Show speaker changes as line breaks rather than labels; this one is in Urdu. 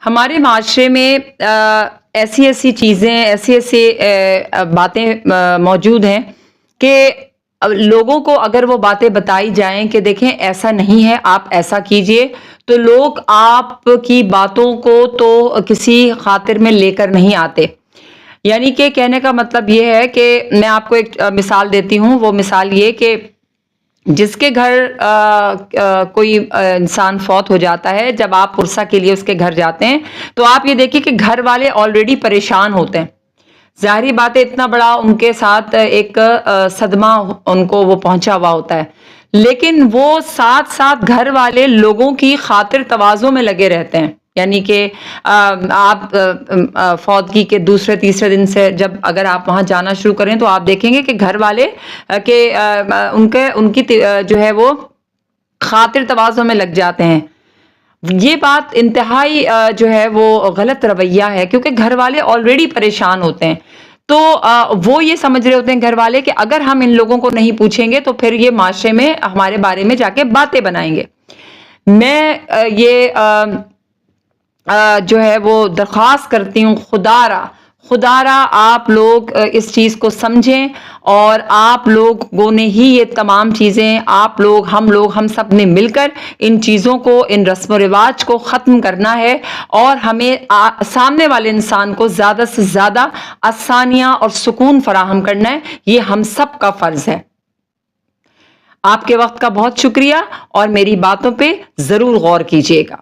ہمارے معاشرے میں ایسی ایسی چیزیں ایسی باتیں موجود ہیں کہ لوگوں کو اگر وہ باتیں بتائی جائیں کہ دیکھیں ایسا نہیں ہے، آپ ایسا کیجئے، تو لوگ آپ کی باتوں کو تو کسی خاطر میں لے کر نہیں آتے۔ یعنی کہ کہنے کا مطلب یہ ہے کہ میں آپ کو ایک مثال دیتی ہوں۔ وہ مثال یہ کہ جس کے گھر کوئی انسان فوت ہو جاتا ہے، جب آپ پرسہ کے لیے اس کے گھر جاتے ہیں تو آپ یہ دیکھیں کہ گھر والے آلریڈی پریشان ہوتے ہیں۔ ظاہری بات ہے، اتنا بڑا ان کے ساتھ ایک صدمہ ان کو وہ پہنچا ہوا ہوتا ہے، لیکن وہ ساتھ ساتھ گھر والے لوگوں کی خاطر تواضع میں لگے رہتے ہیں۔ یعنی کہ آپ فوتگی کے دوسرے تیسرے دن سے جب اگر آپ وہاں جانا شروع کریں تو آپ دیکھیں گے کہ گھر والے کہ ان کی جو ہے وہ خاطر تواضع میں لگ جاتے ہیں۔ یہ بات انتہائی جو ہے وہ غلط رویہ ہے، کیونکہ گھر والے آلریڈی پریشان ہوتے ہیں۔ تو وہ یہ سمجھ رہے ہوتے ہیں گھر والے کہ اگر ہم ان لوگوں کو نہیں پوچھیں گے تو پھر یہ معاشرے میں ہمارے بارے میں جا کے باتیں بنائیں گے۔ میں یہ جو ہے وہ درخواست کرتی ہوں، خدا را آپ لوگ اس چیز کو سمجھیں، اور آپ لوگوں نے ہی یہ تمام چیزیں ہم سب نے مل کر ان چیزوں کو، ان رسم و رواج کو ختم کرنا ہے، اور ہمیں سامنے والے انسان کو زیادہ سے زیادہ آسانیاں اور سکون فراہم کرنا ہے۔ یہ ہم سب کا فرض ہے۔ آپ کے وقت کا بہت شکریہ، اور میری باتوں پہ ضرور غور کیجیے گا۔